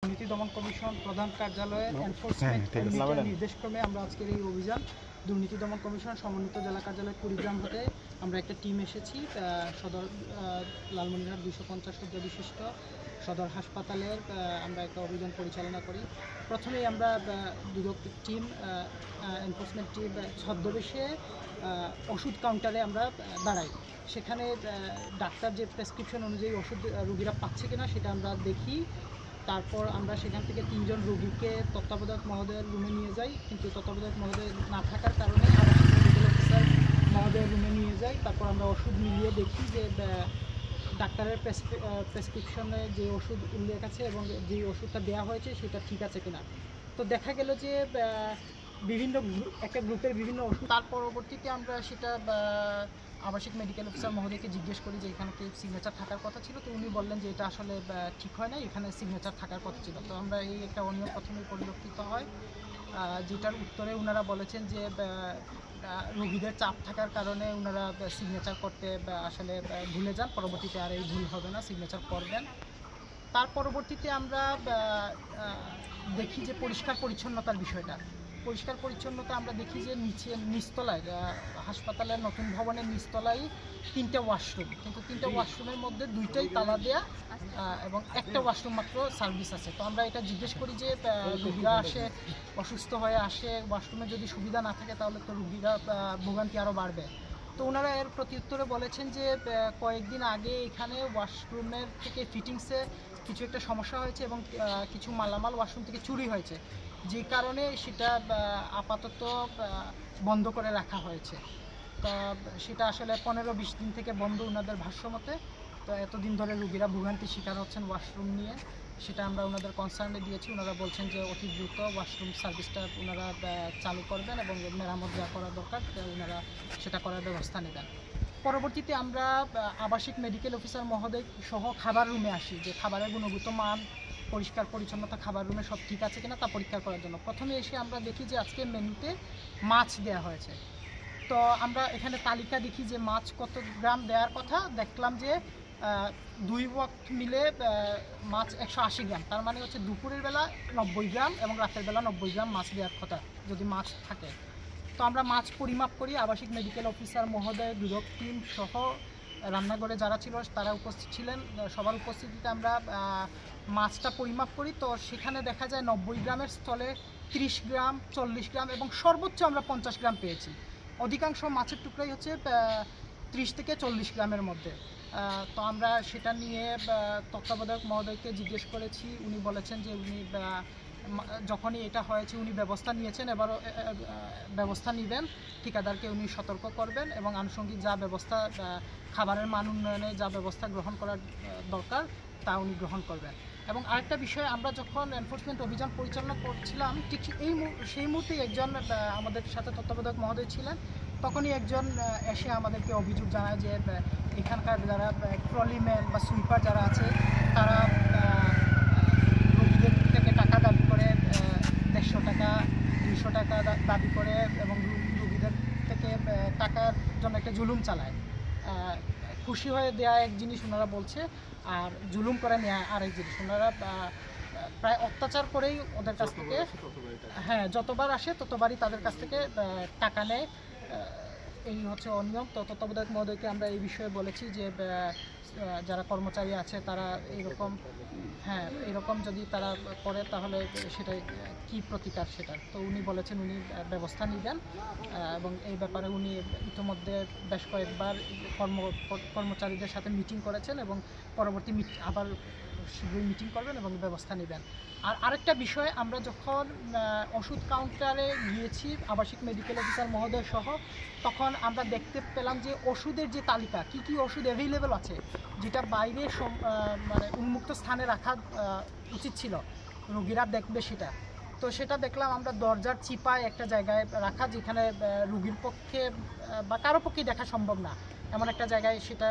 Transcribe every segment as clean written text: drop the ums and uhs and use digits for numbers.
দুর্নীতি দমন কমিশন প্রধান কার্যালয়ের এনফোর্সমেন্ট নির্দেশক্রমে আমরা আজকের এই অভিযান দুর্নীতি দমন কমিশন সমন্বিত জেলা কার্যালয় কুড়িগ্রাম হতে আমরা একটা টিম এসেছি সদর লালমনিরহাট 250 শয্যা বিশিষ্ট সদর হাসপাতালের আমরা একটা অভিযান পরিচালনা করি। প্রথমেই আমরা দুদক টিম এনফোর্সমেন্ট টিম ছদ্মবেশে ওষুধ কাউন্টারে আমরা দাঁড়াই। সেখানে ডাক্তার যে প্রেসক্রিপশন অনুযায়ী ওষুধ রোগীরা পাচ্ছে কিনা সেটা আমরা দেখি। তারপর আমরা সেখান থেকে 3 জন রোগীকে তত্ত্বাবধায়ক মহোদয়ের রুমে নিয়ে যাই, কিন্তু তত্ত্বাবধায়ক মহোদয় না থাকার কারণে আবাসিক মেডিকেল অফিসার মহোদয়ের রুমে নিয়ে যাই। তারপর আমরা ওষুধ মিলিয়ে দেখি যে ডাক্তারের প্রেসক্রিপশনে যে ওষুধ উল্লেখ আছে এবং যে ওষুধটা দেওয়া হয়েছে সেটা ঠিক আছে কিনা। তো দেখা গেল যে বিভিন্ন একটা গ্রুপের বিভিন্ন ওষুধ। তার পরবর্তীতে আমরা সেটা আবাসিক মেডিকেল অফিসার মহোদয়কে জিজ্ঞেস করি যে এখানে কি সিগনেচার থাকার কথা ছিল। তো উনি বললেন যে এটা আসলে ঠিক হয় না, এখানে সিগনেচার থাকার কথা ছিল। তো আমরা এই একটা অনিয়ম প্রথমে পরিলক্ষিত হয়, যেটার উত্তরে ওনারা বলেছেন যে রোগীদের চাপ থাকার কারণে ওনারা সিগনেচার করতে আসলে ভুলে যান, পরবর্তীতে আর এই ভুল হবে না, সিগনেচার করবেন। তার পরবর্তীতে আমরা দেখি যে পরিষ্কার পরিচ্ছন্নতার বিষয়টা। পরিষ্কার পরিচ্ছন্নতা আমরা দেখি যে নিচতলায় হাসপাতালের নতুন ভবনের নিচতলায় 3টে ওয়াশরুম, কিন্তু 3টে ওয়াশরুমের মধ্যে 2টাই তালা দেয়া এবং একটা ওয়াশরুম মাত্র সার্ভিস আছে। তো আমরা এটা জিজ্ঞেস করি যে রোগীরা আসে, অসুস্থ হয়ে আসে, ওয়াশরুমে যদি সুবিধা না থাকে তাহলে তো রোগীরা ভোগান্তি আরও বাড়বে। তো ওনারা এর প্রত্যুত্তরে বলেছেন যে কয়েকদিন আগে এখানে ওয়াশরুমের থেকে ফিটিংসে কিছু একটা সমস্যা হয়েছে এবং কিছু মালামাল ওয়াশরুম থেকে চুরি হয়েছে, যে কারণে সেটা আপাতত বন্ধ করে রাখা হয়েছে। তা সেটা আসলে 15-20 দিন থেকে বন্ধ ওনাদের ভাষ্যমতে। তো এতদিন ধরে রোগীরা ভোগান্তির শিকার হচ্ছেন ওয়াশরুম নিয়ে, সেটা আমরা ওনাদের কনসার্নে দিয়েছি। ওনারা বলছেন যে অতি দ্রুত ওয়াশরুম সার্ভিসটা ওনারা চালু করবেন এবং মেরামত যা করা দরকার ওনারা সেটা করার ব্যবস্থা নেবেন। পরবর্তীতে আমরা আবাসিক মেডিকেল অফিসার মহোদয় সহ খাবার রুমে আসি, যে খাবারের গুণগত মান, পরিষ্কার পরিচ্ছন্নতা, খাবার রুমে সব ঠিক আছে কিনা তা পরীক্ষা করার জন্য। প্রথমে এসে আমরা দেখি যে আজকে মেনুতে মাছ দেওয়া হয়েছে। তো আমরা এখানে তালিকা দেখি যে মাছ কত গ্রাম দেওয়ার কথা। দেখলাম যে 2 ওয়াক্ত মিলে মাছ 180 গ্রাম, তার মানে হচ্ছে দুপুরের বেলা 90 গ্রাম এবং রাতের বেলা 90 গ্রাম মাছ দেওয়ার কথা যদি মাছ থাকে। তো আমরা মাছ পরিমাপ করি, আবাসিক মেডিকেল অফিসার মহোদয়, দুদক টিম সহ রান্নাঘরে যারা ছিল তারা উপস্থিত ছিলেন, সবার উপস্থিতিতে আমরা মাছটা পরিমাপ করি। তো সেখানে দেখা যায় 90 গ্রামের স্থলে 30 গ্রাম, 40 গ্রাম এবং সর্বোচ্চ আমরা 50 গ্রাম পেয়েছি। অধিকাংশ মাছের টুকরাই হচ্ছে 30 থেকে 40 গ্রামের মধ্যে। তো আমরা সেটা নিয়ে তত্ত্বাবধায়ক মহোদয়কে জিজ্ঞেস করেছি। উনি বলেছেন যে উনি যখনই এটা হয়েছে উনি ব্যবস্থা নিয়েছেন, এবারও ব্যবস্থা নেবেন, ঠিকাদারকে উনি সতর্ক করবেন এবং আনুষঙ্গিক যা ব্যবস্থা খাবারের মান উন্নয়নে যা ব্যবস্থা গ্রহণ করার দরকার তা উনি গ্রহণ করবেন। এবং আরেকটা বিষয়, আমরা যখন এনফোর্সমেন্ট অভিযান পরিচালনা করছিলাম ঠিক সেই মুহূর্তেই একজন আমাদের সাথে তত্ত্বাবধায়ক মহোদয় ছিলেন, তখনই একজন এসে আমাদেরকে অভিযোগ জানায় যে এখানকার যারা ট্রলিম্যান বা সুইপার যারা আছে তারা রোগীদের থেকে টাকা দাবি করে, 150 টাকা 200 টাকা দাবি করে এবং রোগীদের থেকে টাকার জন্য একটা জুলুম চালায়। খুশি হয়ে দেওয়া এক জিনিস ওনারা বলছে, আর জুলুম করে নেওয়া আরেক জিনিস। ওনারা প্রায় অত্যাচার করেই ওদের কাছ থেকে, হ্যাঁ, যতবার আসে ততবারই তাদের কাছ থেকে টাকা নেয়। এই হচ্ছে অনিয়ম। তো তত্ত্বাবধায়ক মহোদয়কে আমরা এই বিষয়ে বলেছি যে যারা কর্মচারী আছে তারা এরকম যদি তারা করে তাহলে সেটা কি প্রতিকার সেটা। তো উনি বলেছেন উনি ব্যবস্থা নেবেন এবং এই ব্যাপারে উনি ইতিমধ্যে বেশ কয়েকবার কর্মচারীদের সাথে মিটিং করেছেন এবং পরবর্তী আবার শীঘ্রই মিটিং করবেন এবং ব্যবস্থা নেবেন। আর আরেকটা বিষয়, আমরা যখন ওষুধ কাউন্টারে গিয়েছি আবাসিক মেডিকেল অফিসার মহোদয় সহ, তখন আমরা দেখতে পেলাম যে ওষুধের যে তালিকা, কি কি ওষুধ অ্যাভেলেবেল আছে, যেটা বাইরে মানে উন্মুক্ত স্থানে রাখা উচিত ছিল, রোগীরা দেখবে সেটা। তো সেটা দেখলাম আমরা দরজার চিপায় একটা জায়গায় রাখা, যেখানে রোগীর পক্ষে বা কারো পক্ষেই দেখা সম্ভব না, এমন একটা জায়গায় সেটা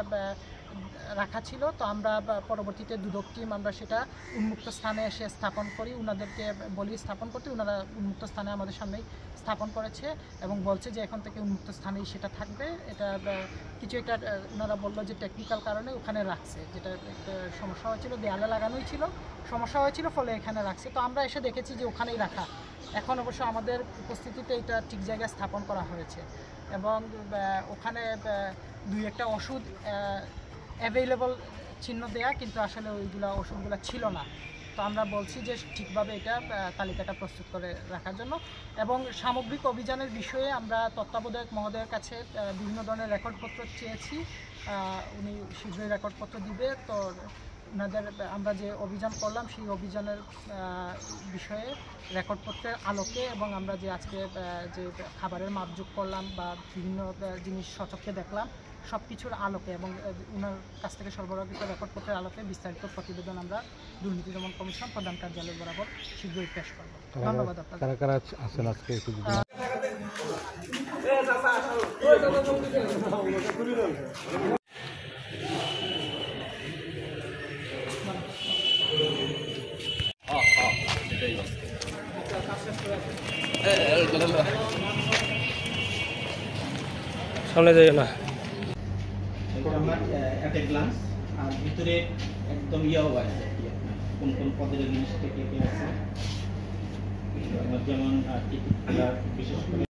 রাখা ছিল। তো আমরা পরবর্তীতে দুদক টিম আমরা সেটা উন্মুক্ত স্থানে এসে স্থাপন করি, ওনাদেরকে বলি স্থাপন করতে, ওনারা উন্মুক্ত স্থানে আমাদের সামনেই স্থাপন করেছে এবং বলছে যে এখন থেকে উন্মুক্ত স্থানেই সেটা থাকবে। এটা কিছু একটা ওনারা বললো যে টেকনিক্যাল কারণে ওখানে রাখছে, যেটা একটা সমস্যা হয়েছিল, দেয়ালে লাগানোই ছিল, সমস্যা হয়েছিল, ফলে এখানে রাখছে। তো আমরা এসে দেখেছি যে ওখানেই রাখা। এখন অবশ্য আমাদের উপস্থিতিতে এটা ঠিক জায়গায় স্থাপন করা হয়েছে এবং ওখানে দুই একটা ওষুধ অ্যাভেলেবল চিহ্ন দেয়া, কিন্তু আসলে ওইগুলা ওষুধগুলো ছিল না। তো আমরা বলছি যে ঠিকভাবে এটা তালিকাটা প্রস্তুত করে রাখার জন্য। এবং সামগ্রিক অভিযানের বিষয়ে আমরা তত্ত্বাবধায়ক মহোদয়ের কাছে বিভিন্ন ধরনের রেকর্ডপত্র চেয়েছি, উনি শীঘ্রই রেকর্ডপত্র দিবে। তো ওনাদের আমরা যে অভিযান করলাম সেই অভিযানের বিষয়ে রেকর্ডপত্রের আলোকে এবং আমরা যে আজকে যে খাবারের মাপযোগ করলাম বা বিভিন্ন জিনিস সচক্ষে দেখলাম সব কিছুর আলোকে এবং ওনার কাছ থেকে সরবরাহকৃত রেকর্ডপত্রের আলোকে বিস্তারিত প্রতিবেদন আমরা দুর্নীতি দমন কমিশন প্রধান কার্যালয় বরাবর শীঘ্রই পেশ করব। ধন্যবাদ আপনাদের। কারা কারা আছেন আজকে? সামনে যাই না আমার একটা গ্লান্স আর ভিতরে একদম ইয়াও আছে কোন কোন পদের জিনিস থেকে কে আছে যেমন বিশেষ করে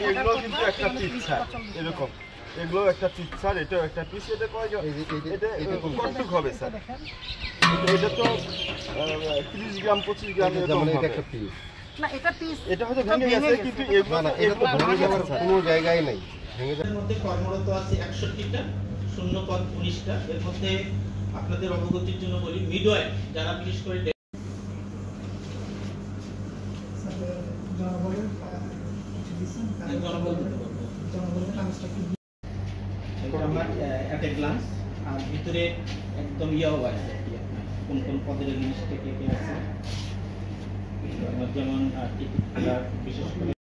এগুলো কিন্তু একটা পিচ্ছা এরকম, এগুলো একটা পিচ্ছা, এটাও একটা পিস। এটা কয়জন? এটা কতটুক হবে স্যার? এটা তো 30 গ্রাম 25 গ্রাম এরকম হবে। এটা একটা পিস না, এটা পিস, এটা হয়তো ভেঙে গেছে, কিন্তু এগুলো না, এটা তো ভেঙে যাওয়ার কোনো জায়গায় নাই। এর মধ্যে কর্মরত আছে 61টা, শূন্য পদ 19টা। এর মধ্যে আপনাদের অবগতির জন্য বলি মিডওয়াইফ যারা বিশেষ করে আমার একটা গ্লান্স আর ভিতরে একদম ইয়াও আছে কোন কোন পদের জিনিস থেকে কে আছে যেমন বিশেষ করে